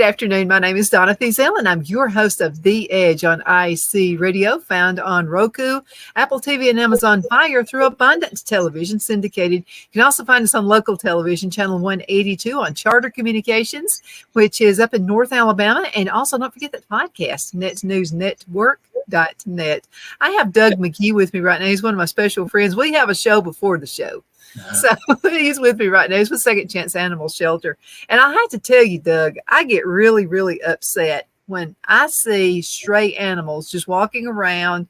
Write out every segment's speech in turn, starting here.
afternoon. My name is Donna Thiesel, and I'm your host of The Edge on IC Radio, found on Roku, Apple TV, and Amazon Fire through Abundance Television syndicated. You can also find us on local television, channel 182 on Charter Communications, which is up in North Alabama. And also don't forget that podcast, netsnewsnetwork.net. I have Doug Mcgee with me right now. He's one of my special friends. We have a show before the show. So he's with me right now. He's with Second Chance Animal Shelter. And I have to tell you, Doug, I get really, really upset when I see stray animals just walking around.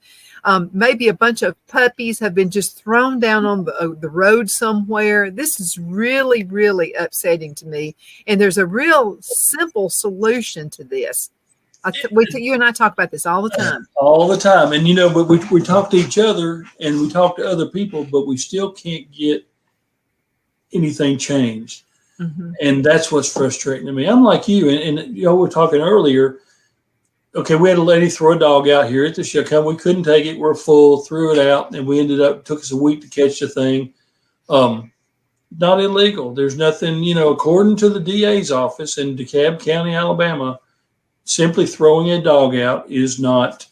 Maybe a bunch of puppies have been just thrown down on the road somewhere. This is really, really upsetting to me. And there's a real simple solution to this. You and I talk about this all the time. All the time. And, but we talk to each other and we talk to other people, but we still can't get anything changed. Mm-hmm. And that's what's frustrating to me. I'm like you. And we were talking earlier. Okay, we had a lady throw a dog out here at the show. We couldn't take it. We're full, threw it out. And we took us a week to catch the thing. Not illegal. There's nothing, according to the DA's office in DeKalb County, Alabama, simply throwing a dog out is not,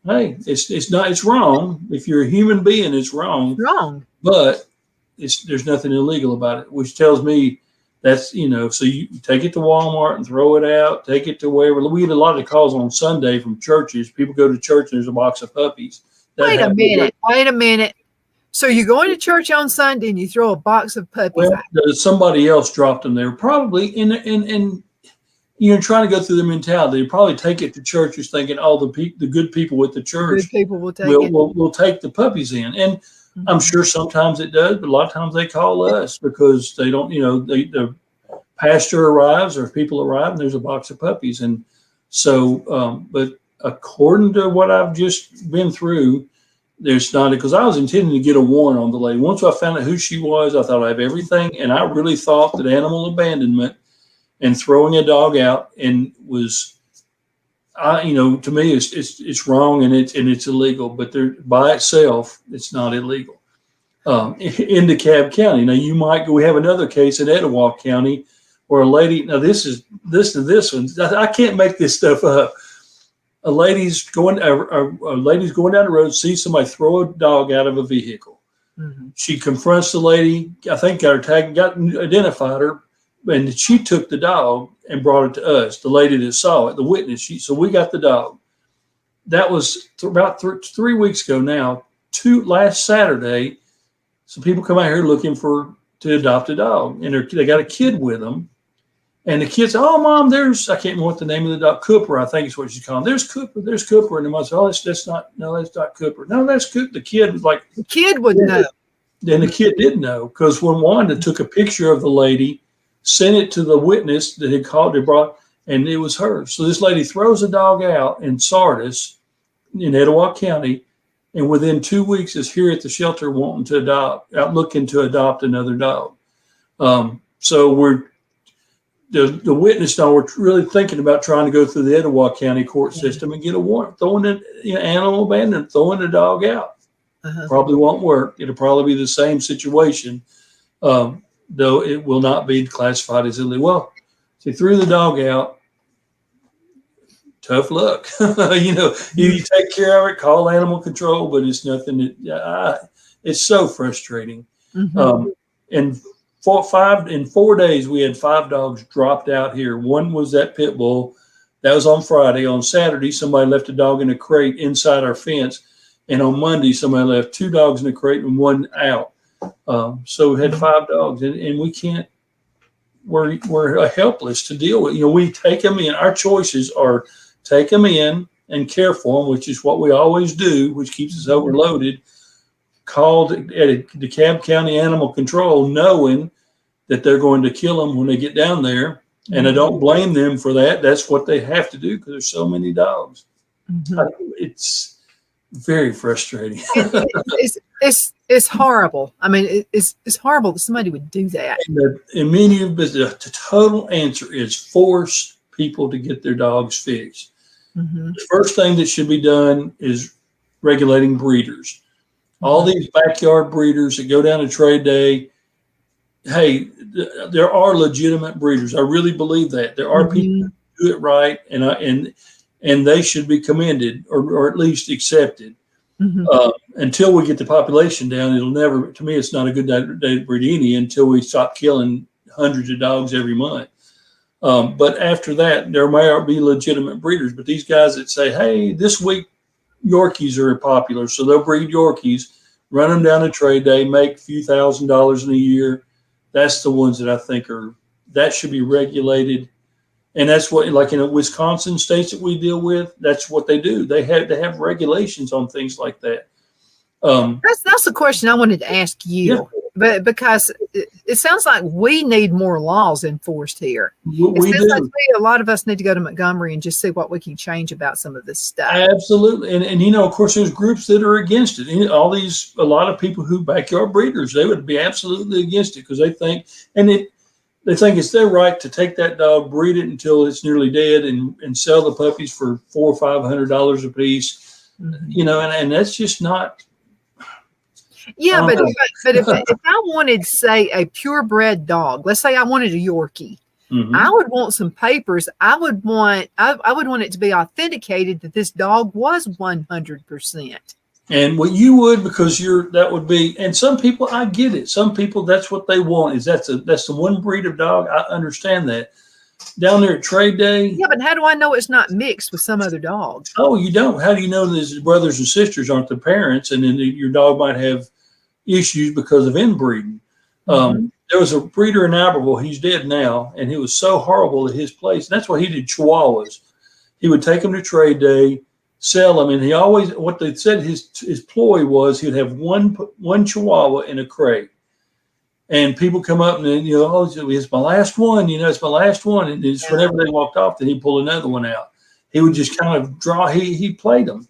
it's wrong. If you're a human being, it's wrong. Wrong. But there's nothing illegal about it, which tells me that's, so you take it to Walmart and throw it out, take it to wherever. We get a lot of calls on Sunday from churches. People go to church and there's a box of puppies. Wait a minute. So you're going to church on Sunday and you throw a box of puppies out? Somebody else dropped them there. Probably in trying to go through the mentality. They probably take it to churches thinking, the good people with the church will take it. Will take the puppies in. And I'm sure sometimes it does, but a lot of times they call us because they don't, the pastor arrives or people arrive and there's a box of puppies. And so, but according to what I've just been through, there's not, because I was intending to get a warrant on the lady. Once I found out who she was, I thought I have everything. And I really thought that animal abandonment and throwing a dog out was, to me, it's wrong and it's illegal. But by itself, it's not illegal. In DeKalb County, now we have another case in Etowah County where a lady. Now this one. I can't make this stuff up. A lady's going down the road, sees somebody throw a dog out of a vehicle. Mm-hmm. She confronts the lady. I think got her tagged, identified her. And she took the dog and brought it to us, the lady that saw it, the witness. So we got the dog. That was about 3 weeks ago now. Last Saturday, some people come out here looking to adopt a dog. And they got a kid with them. And the kid said, "Oh, Mom, I can't remember what the name of the dog, Cooper, I think is what she's calling him. There's Cooper. And the mom said, "Oh, that's not Cooper. No, that's Cooper." The kid was like. The kid would know. Then the kid didn't know because when Wanda took a picture of the lady, sent it to the witness that had called, and it was her. So this lady throws a dog out in Sardis in Etowah County, and within 2 weeks is here at the shelter looking to adopt another dog. So the witness now we're really thinking about trying to go through the Etowah County court system and get a warrant, throwing an animal abandonment, throwing the dog out. Uh-huh. Probably won't work. It'll probably be the same situation. Though it will not be classified as illegal. Well, she threw the dog out. Tough luck. You take care of it, call animal control, but it's nothing it's so frustrating. Mm-hmm. And in 4 days, we had 5 dogs dropped out here. One was that pit bull. That was on Friday. On Saturday, somebody left a dog in a crate inside our fence. And on Monday, somebody left 2 dogs in a crate and one out. So we had 5 dogs, and we can't. We're helpless to deal with. We take them in. Our choices are take them in and care for them, which is what we always do, which keeps us overloaded. Called at DeKalb County Animal Control, knowing that they're going to kill them when they get down there, and I don't blame them for that. That's what they have to do because there's so many dogs. Mm-hmm. It's very frustrating. It's horrible. I mean, it's horrible that somebody would do that. And many of the total answer is force people to get their dogs fixed. Mm-hmm. The first thing that should be done is regulating breeders. All these backyard breeders that go down to trade day, hey, there are legitimate breeders. I really believe that there are people Mhm. who do it right, and they should be commended or at least accepted. Mhm. Until we get the population down, it'll never. To me, it's not a good day to breed any until we stop killing hundreds of dogs every month. But after that, there may be legitimate breeders. But these guys that say, "Hey, this week Yorkies are popular," so they'll breed Yorkies, run them down a trade day, make a few $1,000s in a year. That's the ones that I think that should be regulated. And that's what, like in Wisconsin states that we deal with, that's what they do. They have regulations on things like that. That's the question I wanted to ask Yeah, you, but because it sounds like we need more laws enforced here. It we sounds like do. a lot of us need to go to Montgomery and just see what we can change about some of this stuff. Absolutely. And of course, there's groups that are against it. And a lot of people who backyard breeders, they would be absolutely against it because they think, they think it's their right to take that dog, breed it until it's nearly dead, and sell the puppies for $400 or $500 a piece. Mm-hmm. And that's just not. Yeah, but if I wanted, say, a purebred dog, let's say I wanted a Yorkie, I would want some papers. I would want it to be authenticated that this dog was 100%. And what you would, because that would be, and some people, I get it. Some people, that's what they want, is that's the one breed of dog. I understand that. Down there at trade day. Yeah, but how do I know it's not mixed with some other dog? Oh, you don't. How do you know that his brothers and sisters aren't the parents, and then your dog might have issues because of inbreeding? There was a breeder in Albertville. He's dead now, and it was so horrible at his place. And that's why he did Chihuahuas. He would take them to trade day, sell them, and he always, what they said his ploy was, he'd have one Chihuahua in a crate, and people come up and then, oh, it's my last one, it's my last one, and it's whenever they walked off, then he'd pull another one out. He would just kind of draw. He played them.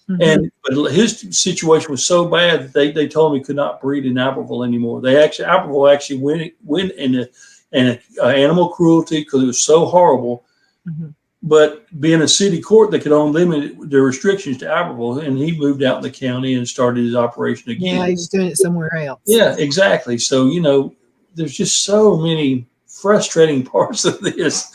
But his situation was so bad that they told him he could not breed in Albertville anymore. Albertville actually went in animal cruelty because it was so horrible. But being a city court, they could only limit the restrictions to Albertville, and he moved out in the county and started his operation again. Yeah, he's doing it somewhere else. Yeah, exactly. So there's just so many frustrating parts of this.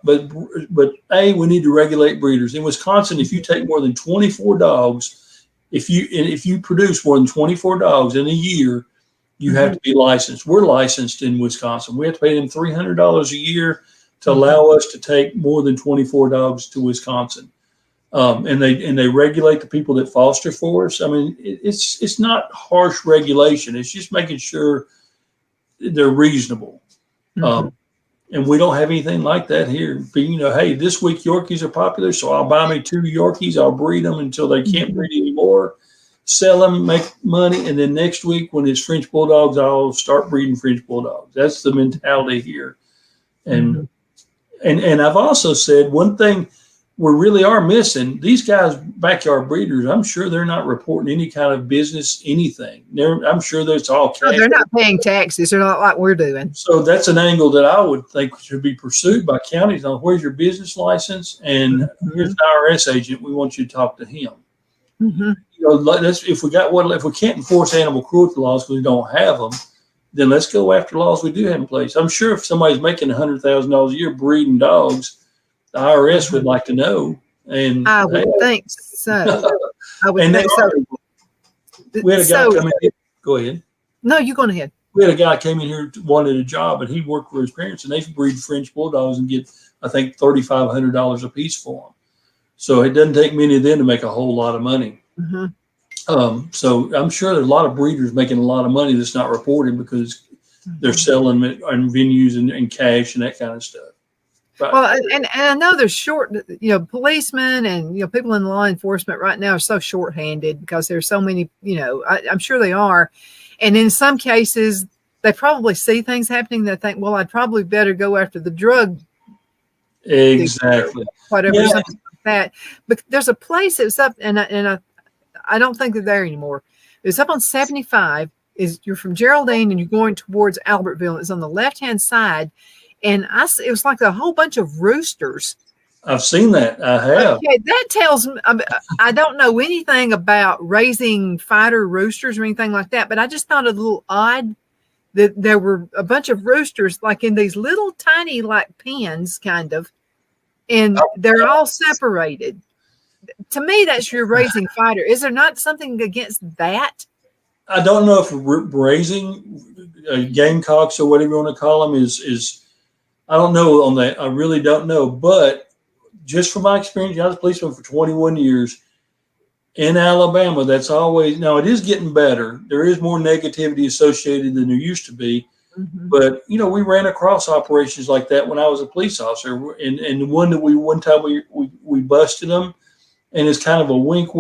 But we need to regulate breeders in Wisconsin. If you take more than 24 dogs, if you produce more than 24 dogs in a year, you have to be licensed. We're licensed in Wisconsin. We have to pay them $300 a year to allow us to take more than 24 dogs to Wisconsin. And they regulate the people that foster for us. I mean, it's not harsh regulation. It's just making sure they're reasonable. And we don't have anything like that here. But, hey, this week Yorkies are popular, so I'll buy me 2 Yorkies. I'll breed them until they can't breed anymore, sell them, make money, and then next week when it's French Bulldogs, I'll start breeding French Bulldogs. That's the mentality here. And I've also said one thing we really are missing, these guys, backyard breeders, I'm sure they're not reporting any kind of business, anything. I'm sure that's all cash. No, they're not paying taxes. They're not like we're doing. So that's an angle that I would think should be pursued by counties on where's your business license, and here's an IRS agent. We want you to talk to him. If we can't enforce animal cruelty laws because we don't have them, then let's go after laws we do have in place. I'm sure if somebody's making $100,000 a year breeding dogs, the IRS would like to know. And I would think so. I would think so. We had a guy come in. Go ahead. No, you go ahead. We had a guy came in here wanted a job, and he worked for his parents, and they breed French Bulldogs and get, I think, $3,500 a piece for them. So it doesn't take many of them to make a whole lot of money. So I'm sure there's a lot of breeders making a lot of money that's not reported because they're selling it on venues and cash and that kind of stuff. Right. Well, and I know there's policemen and, people in law enforcement right now are so shorthanded because there's so many, I'm sure they are. And in some cases, they probably see things happening that think, well, I'd probably better go after the drug. Exactly. Whatever, something like that. But there's a place that was up, and I don't think they're there anymore. It's up on 75. You're from Geraldine and you're going towards Albertville. It's on the left-hand side. And it was like a whole bunch of roosters. I've seen that. I have. Okay, that tells me, I don't know anything about raising fighter roosters or anything like that, but I just thought it a little odd that there were a bunch of roosters like in these little tiny like pens kind of, and they're all separated. To me, that's your raising fighter. Is there not something against that? I don't know if raising gamecocks or whatever you want to call them is. I don't know on that. I really don't know. But just from my experience, I was a policeman for 21 years in Alabama. That's always, now it is getting better. There is more negativity associated than there used to be. Mm-hmm. But, you know, we ran across operations like that when I was a police officer. And the one that one time we busted them, and it's kind of a wink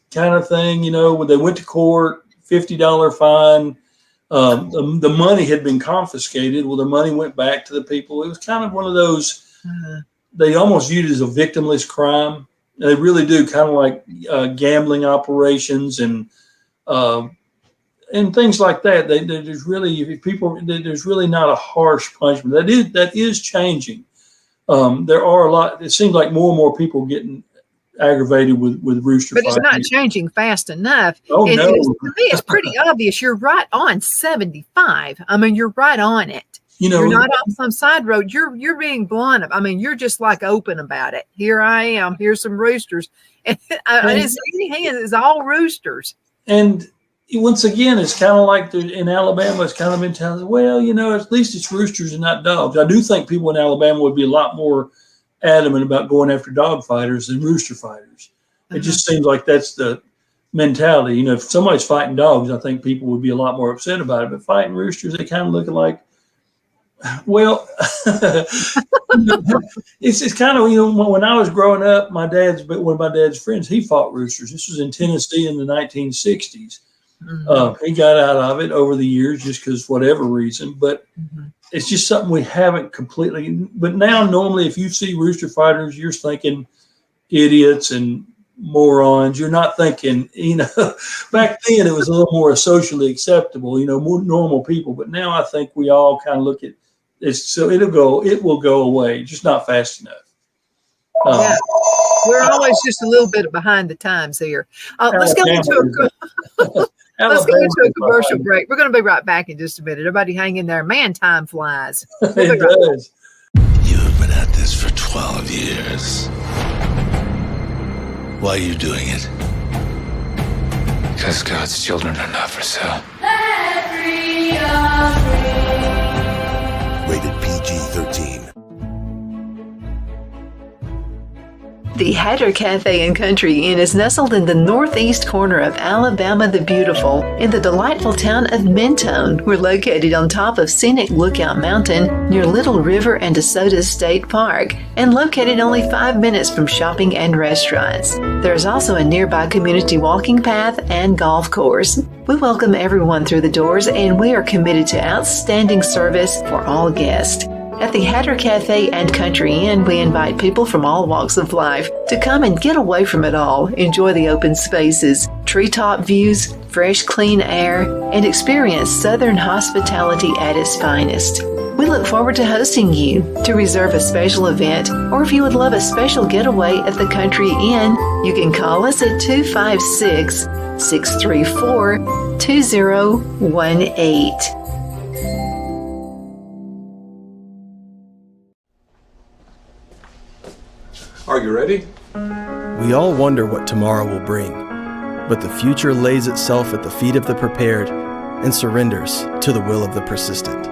kind of thing, you know, when they went to court, $50 fine. The money had been confiscated. Well, the money went back to the people. It was kind of one of those, they almost viewed it as a victimless crime. They really do, kind of like gambling operations and things like that. There's really not a harsh punishment. That is changing. There are a lot. It seems like more and more people getting aggravated with rooster but fighting. It's not changing fast enough. No. To me, it's pretty obvious. You're right on 75. I mean, you're right on it. You know, you're not on some side road. You're being blunt. I mean, you're just like open about it. Here I am. Here's some roosters. And I didn't see any hands. It's all roosters. And once again, it's kind of like in Alabama, it's kind of been telling, well, you know, at least it's roosters and not dogs. I do think people in Alabama would be a lot more adamant about going after dog fighters than rooster fighters. It just seems like that's the mentality. You know, if somebody's fighting dogs, I think people would be a lot more upset about it. But fighting roosters, they kind of look like, well, it's kind of, you know, when I was growing up, one of my dad's friends, he fought roosters. This was in Tennessee in the 1960s. He got out of it over the years just because whatever reason, but it's just something we haven't completely. But now, normally, if you see rooster fighters, you're thinking idiots and morons. You're not thinking, you know, back then it was a little more socially acceptable, you know, more normal people. But now I think we all kind of look at it. So it will go away, just not fast enough. Yeah. We're always just a little bit behind the times here. Let's go into a commercial break. We're going to be right back in just a minute. Everybody hang in there. Man, time flies. It does. You've been at this for 12 years. Why are you doing it? Because God's children are not for sale. Rated PG-13. The Hatter Cafe and Country Inn is nestled in the northeast corner of Alabama the Beautiful in the delightful town of Mentone. We're located on top of scenic Lookout Mountain near Little River and DeSoto State Park and located only 5 minutes from shopping and restaurants. There is also a nearby community walking path and golf course. We welcome everyone through the doors and we are committed to outstanding service for all guests. At the Hatter Cafe and Country Inn, we invite people from all walks of life to come and get away from it all, enjoy the open spaces, treetop views, fresh, clean air, and experience Southern hospitality at its finest. We look forward to hosting you. To reserve a special event, or if you would love a special getaway at the Country Inn, you can call us at 256-634-2018. Are you ready? We all wonder what tomorrow will bring, but the future lays itself at the feet of the prepared and surrenders to the will of the persistent.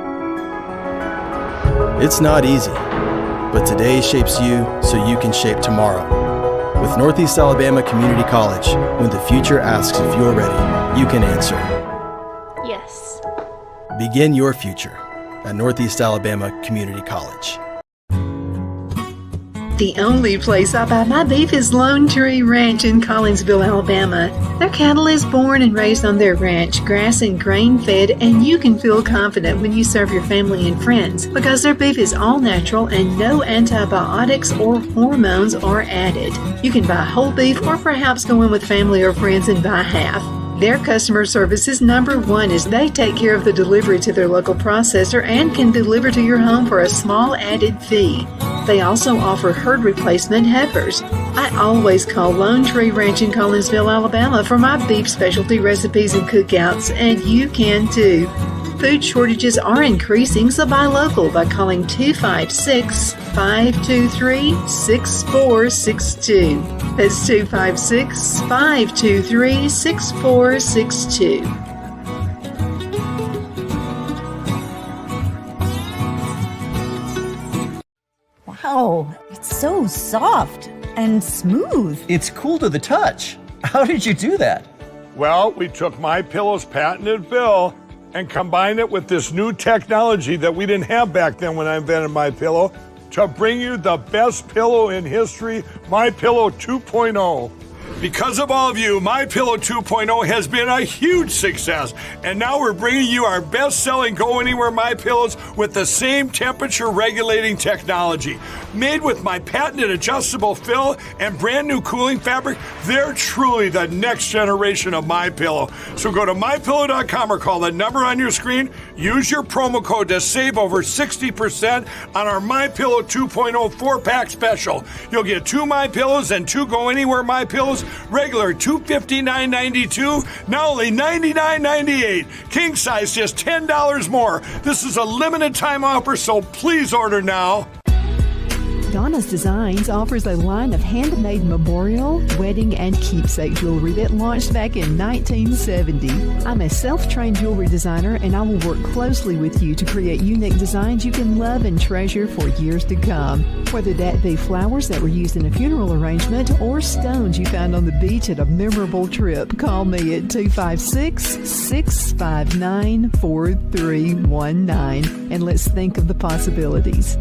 It's not easy, but today shapes you so you can shape tomorrow. With Northeast Alabama Community College, when the future asks if you're ready, you can answer yes. Begin your future at Northeast Alabama Community College. The only place I buy my beef is Lone Tree Ranch in Collinsville, Alabama. Their cattle is born and raised on their ranch, grass and grain fed, and you can feel confident when you serve your family and friends because their beef is all natural and no antibiotics or hormones are added. You can buy whole beef or perhaps go in with family or friends and buy half. Their customer service is number one as they take care of the delivery to their local processor and can deliver to your home for a small added fee. They also offer herd replacement heifers. I always call Lone Tree Ranch in Collinsville, Alabama for my beef specialty recipes and cookouts, and you can too. Food shortages are increasing, so buy local by calling 256-523-6462. That's 256-523-6462. Wow, it's so soft and smooth. It's cool to the touch. How did you do that? Well, we took MyPillow's patented fill and combined it with this new technology that we didn't have back then when I invented MyPillow to bring you the best pillow in history, MyPillow 2.0. Because of all of you, MyPillow 2.0 has been a huge success, and now we're bringing you our best-selling Go Anywhere MyPillows with the same temperature-regulating technology. Made with my patented adjustable fill and brand new cooling fabric, they're truly the next generation of MyPillow. So go to MyPillow.com or call the number on your screen. Use your promo code to save over 60% on our MyPillow 2.0 4-pack special. You'll get 2 MyPillows and 2 Go Anywhere MyPillows, regular $259.92, now only $99.98. King size just $10 more. This is a limited time offer, so please order now. Donna's Designs offers a line of handmade memorial, wedding, and keepsake jewelry that launched back in 1970. I'm a self-trained jewelry designer, and I will work closely with you to create unique designs you can love and treasure for years to come. Whether that be flowers that were used in a funeral arrangement or stones you found on the beach at a memorable trip, call me at 256-659-4319, and let's think of the possibilities.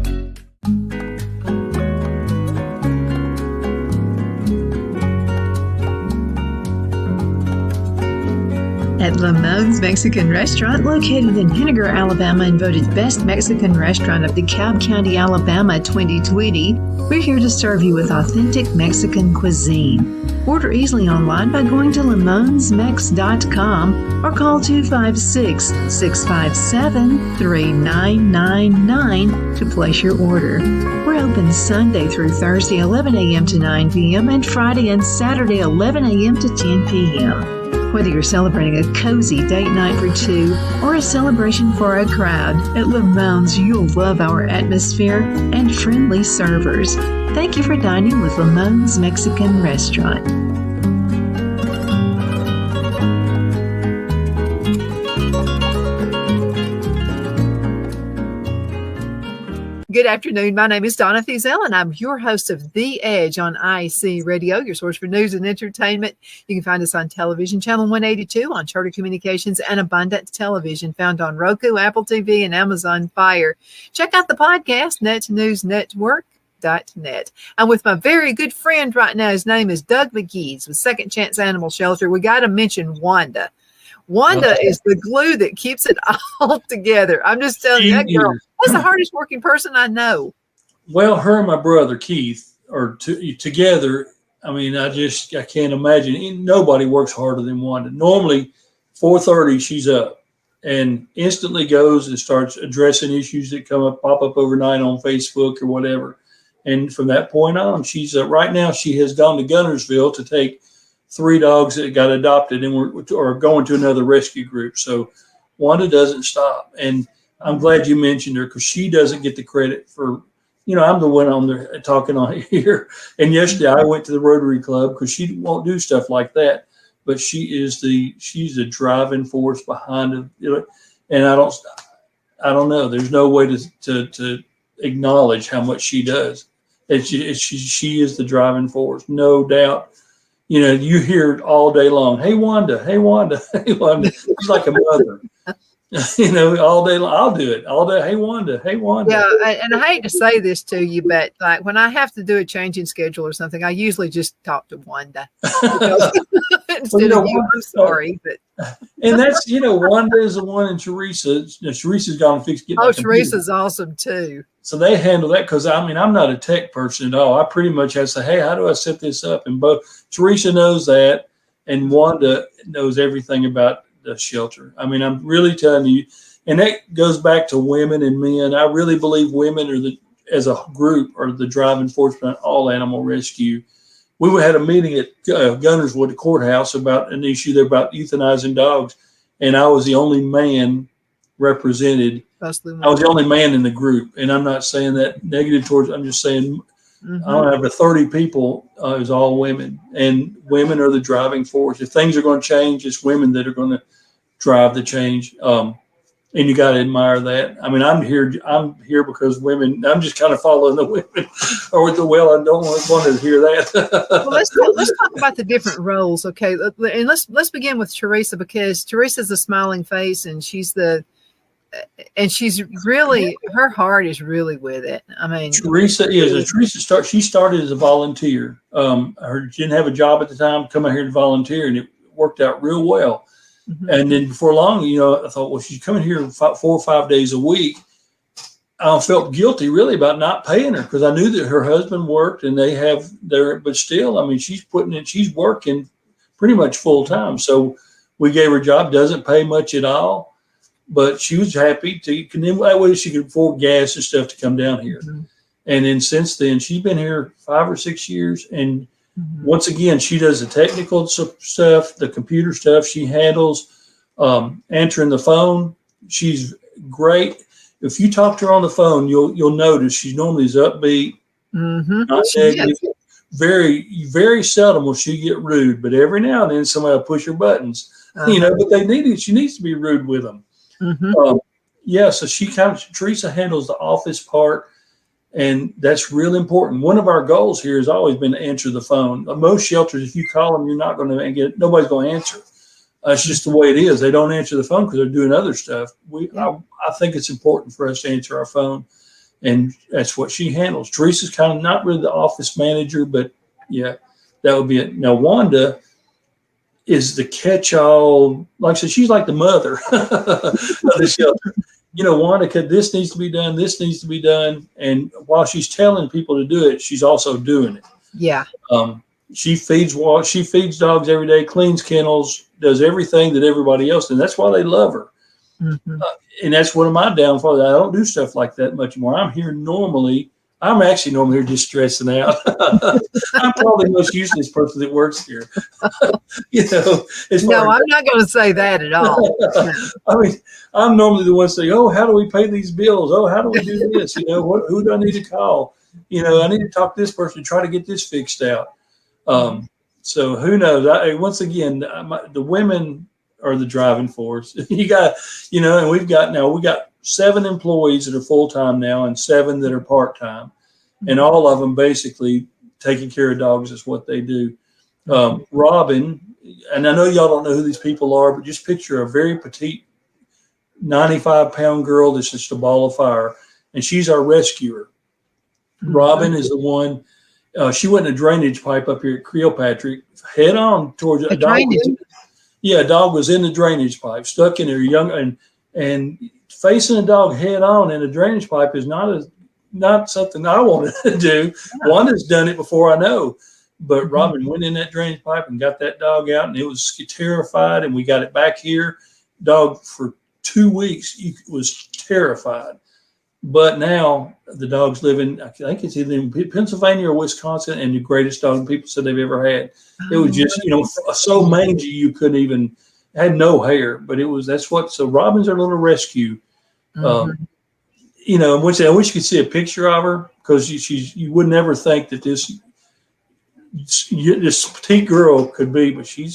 At Lamone's Mexican Restaurant, located in Henniger, Alabama, and voted Best Mexican Restaurant of DeKalb County, Alabama 2020, we're here to serve you with authentic Mexican cuisine. Order easily online by going to lamonsmex.com or call 256-657-3999 to place your order. We're open Sunday through Thursday, 11 a.m. to 9 p.m. and Friday and Saturday, 11 a.m. to 10 p.m. Whether you're celebrating a cozy date night for two or a celebration for a crowd, at Lamone's you'll love our atmosphere and friendly servers. Thank you for dining with Lamone's Mexican Restaurant. Good afternoon. My name is Donna Fiesel, and I'm your host of The Edge on IC Radio, your source for news and entertainment. You can find us on television, channel 182, on Charter Communications and Abundant Television, found on Roku, Apple TV, and Amazon Fire. Check out the podcast, netnewsnetwork.net. I'm with my very good friend right now. His name is Doug Mcgee with Second Chance Animal Shelter. We got to mention Wanda. Wanda is the glue that keeps it all together. I'm just telling you, that girl, that's the hardest working person I know. Well, her and my brother Keith are together. I mean, I can't imagine. Nobody works harder than Wanda. Normally, 4:30, she's up and instantly goes and starts addressing issues that pop up overnight on Facebook or whatever. And from that point on, she's right now she has gone to Gunnersville to take 3 dogs that got adopted and are going to another rescue group. So Wanda doesn't stop. And I'm glad you mentioned her because she doesn't get the credit for, I'm the one on there talking on here. And yesterday I went to the Rotary Club because she won't do stuff like that. But she's the driving force behind it. And I don't know. There's no way to acknowledge how much she does. She is the driving force, no doubt. You hear it all day long. Hey, Wanda, hey, Wanda, hey, Wanda. She's like a mother, all day long. I'll do it all day. Hey, Wanda, hey, Wanda. Yeah. And I hate to say this to you, but like when I have to do a change in schedule or something, I usually just talk to Wanda instead of you. I'm sorry. But. And that's, Wanda is the one and Teresa. Teresa's gone to fix. Teresa's awesome too. So they handle that because, I'm not a tech person at all. I pretty much have to say, hey, how do I set this up? And both Teresa knows that, and Wanda knows everything about the shelter. I'm really telling you, and that goes back to women and men. I really believe women as a group are the driving force behind all animal rescue. We had a meeting at Gunnerswood, the courthouse, about an issue there about euthanizing dogs, and I was the only man represented. Mostly I was the only man in the group, and I'm not saying that negative towards. I'm just saying I don't have 30 people. It's all women, and women are the driving force. If things are going to change, it's women that are going to drive the change. And you got to admire that. I mean, I'm here because women. I'm just kind of following the women, or I don't want to hear that. Well, let's talk about the different roles, okay? And let's begin with Teresa, because Teresa's a smiling face, and she's really, her heart is really with it. I mean, She started as a volunteer. She didn't have a job at the time. Come out here to volunteer, and it worked out real well. And then before long, I thought, well, she's coming here 4 or 5 days a week. I felt guilty really about not paying her, because I knew that her husband worked and they have but still, I mean, she's working pretty much full time. So we gave her a job, doesn't pay much at all, but she was happy that way she could afford gas and stuff to come down here. And then since then, she's been here 5 or 6 years. And once again, she does the technical stuff, the computer stuff. She handles answering the phone. She's great. If you talk to her on the phone, you'll notice she normally is upbeat, not negative. Very, very seldom will she get rude, but every now and then somebody will push her buttons. But she needs to be rude with them. So Teresa handles the office part. And that's real important. One of our goals here has always been to answer the phone. Most shelters, if you call them, you're not going to nobody's going to answer. It's just the way it is. They don't answer the phone because they're doing other stuff. I think it's important for us to answer our phone, and that's what she handles. Teresa's kind of not really the office manager, but yeah, that would be it. Now, Wanda is the catch-all. Like I said, she's like the mother of the shelter. Wanda, this needs to be done, this needs to be done. And while she's telling people to do it, she's also doing it. Yeah. She feeds dogs every day, cleans kennels, does everything that everybody else does. And that's why they love her. And that's one of my downfalls. I don't do stuff like that much more. I'm actually normally here just stressing out. I'm probably the most useless person that works here. No, I'm not going to say that at all. I mean, I'm normally the one saying, "Oh, how do we pay these bills? Oh, how do we do this? Who do I need to call? I need to talk to this person to try to get this fixed out." So who knows? Once again, the women are the driving force. You got, and we got 7 employees that are full time now and 7 that are part time, and all of them basically taking care of dogs is what they do. Robin, and I know y'all don't know who these people are, but just picture a very petite 95-pound girl that's just a ball of fire, and she's our rescuer. Robin is the one. She went in a drainage pipe up here at Cleopatra, head on towards a dog. A dog was in the drainage pipe, stuck in there, and facing a dog head on in a drainage pipe is not something I wanted to do. Wanda's done it before, I know, but Robin went in that drainage pipe and got that dog out, and it was terrified, and we got it back here. Dog for 2 weeks was terrified. But now the dog's living, I think it's either in Pennsylvania or Wisconsin, and the greatest dog people said they've ever had. It was just, so mangy you couldn't even, had no hair, but so Robin's our little rescue. Which I wish you could see a picture of her, because you would never think that this petite girl could be, but she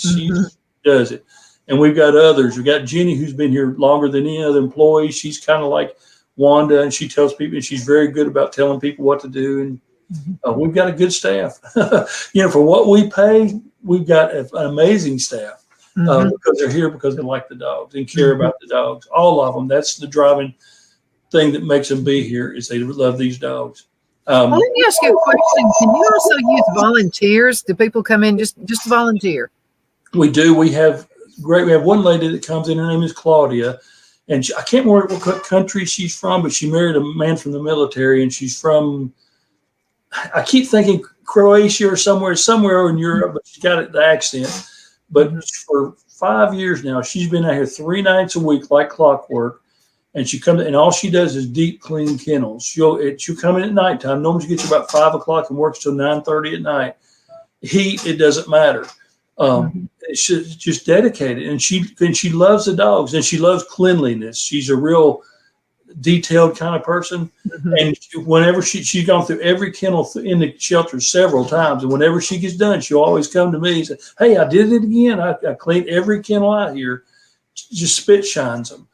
does it. And we've got others. We've got Jenny, who's been here longer than any other employee. She's kind of like Wanda, and she tells people, and she's very good about telling people what to do. And we've got a good staff. For what we pay, we've got an amazing staff because they're here because they like the dogs and care about the dogs. All of them. That's the driving thing that makes them be here, is they love these dogs. Let me ask you a question. Can you also use volunteers? Do people come in just to volunteer? We do. We have one lady that comes in. Her name is Claudia. And I can't remember what country she's from, but she married a man from the military, and she's from, I keep thinking Croatia or somewhere in Europe, but she's got the accent. But for 5 years now, she's been out here 3 nights a week like clockwork, and she comes, and all she does is deep clean kennels. She'll come in at nighttime. Normally she gets about 5 o'clock and works till 9:30 at night. Heat, it doesn't matter. She's just dedicated, and she loves the dogs, and she loves cleanliness. She's a real detailed kind of person. And whenever she's gone through every kennel in the shelter several times, and whenever she gets done, she'll always come to me and say, "Hey, I did it again. I cleaned every kennel out here." Just spit shines them.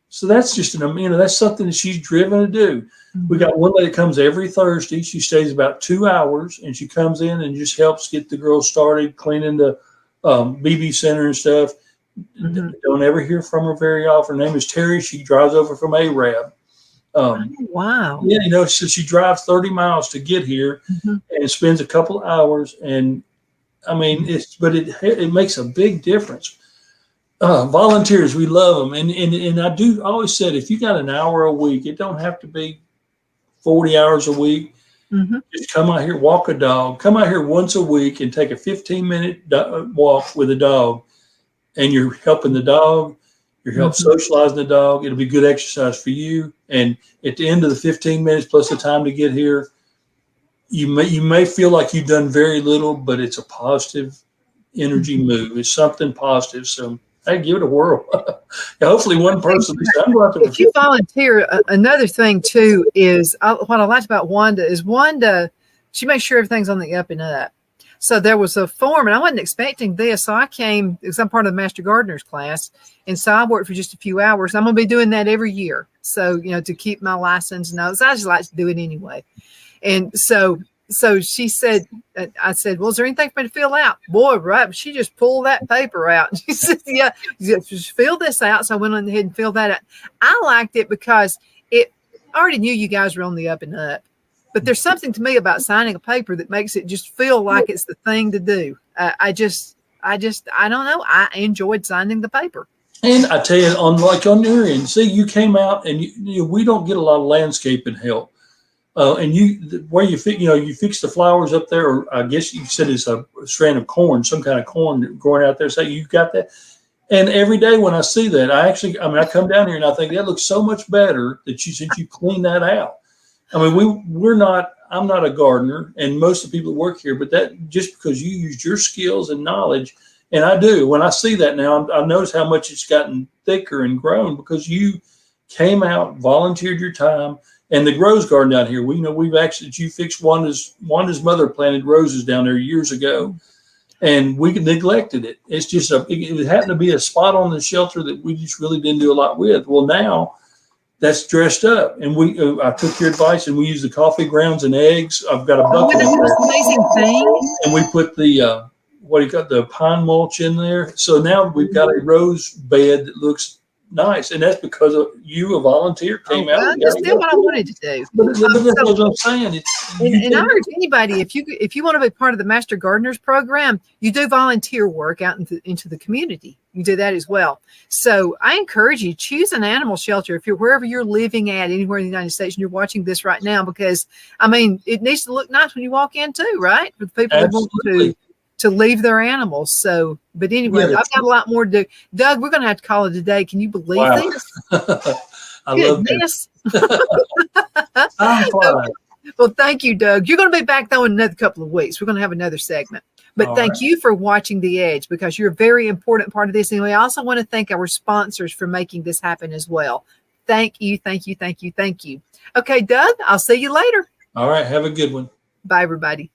So that's just that's something that she's driven to do. We got one lady that comes every Thursday. She stays about 2 hours, and she comes in and just helps get the girls started cleaning the BB center and stuff. Don't ever hear from her very often. Her name is Terry. She drives over from Arab. Wow. Yeah, so she drives 30 miles to get here and spends a couple of hours. And I mean, it makes a big difference. Volunteers, we love them. And I always said, if you got an hour a week, it don't have to be 40 hours a week. Just come out here, walk a dog. Come out here once a week and take a 15-minute walk with a dog. And you're helping the dog. You're helping socializing the dog. It'll be good exercise for you. And at the end of the 15 minutes plus the time to get here, you may feel like you've done very little, but it's a positive energy move. It's something positive. So hey, give it a whirl. Hopefully one person. If you volunteer, another thing too is what I liked about Wanda, she makes sure everything's on the up and up. So there was a form, and I wasn't expecting this. So I came, because I'm part of the Master Gardener's class, and so I worked for just a few hours. I'm going to be doing that every year. So, to keep my license and all. So I just like to do it anyway. And so she said, I said, well, is there anything for me to fill out? Boy, right. She just pulled that paper out. She said, yeah, just fill this out. So I went on ahead and filled that out. I liked it because I already knew you guys were on the up and up. But there's something to me about signing a paper that makes it just feel like it's the thing to do. I don't know. I enjoyed signing the paper. And I tell you, on your end, see, you came out and we don't get a lot of landscaping help. And you fix the flowers up there, or I guess you said it's a strand of corn, some kind of corn growing out there. So you got that. And every day when I see that, I come down here and I think that looks so much better since you clean that out. I mean, I'm not a gardener, and most of the people that work here, but that just because you used your skills and knowledge, and I do, when I see that now, I notice how much it's gotten thicker and grown because you came out, volunteered your time, and the rose garden down here, you fixed Wanda's mother planted roses down there years ago, and we neglected it. It's just it happened to be a spot on the shelter that we just really didn't do a lot with. Well, now that's dressed up, and I took your advice, and we use the coffee grounds and eggs. I've got a bucket. The most amazing thing. And we put the pine mulch in there. So now we've got a rose bed that looks nice, and that's because of you, a volunteer, came out. That's still what I wanted to do. But that's what I'm saying. And I urge anybody, if you want to be part of the Master Gardeners program, you do volunteer work out into the community. You do that as well. So I encourage you, choose an animal shelter if you're wherever you're living at, anywhere in the United States, and you're watching this right now, because it needs to look nice when you walk in too, right? For the people that want to leave their animals. So, but anyway, I've got a lot more to do. Doug, we're going to have to call it a day. Can you believe this? I love this. I'm fine. Well, thank you, Doug. You're going to be back though in another couple of weeks. We're going to have another segment. But thank you for watching The Edge, because you're a very important part of this. And we also want to thank our sponsors for making this happen as well. Thank you, thank you, thank you, thank you. Okay, Doug, I'll see you later. All right. Have a good one. Bye, everybody.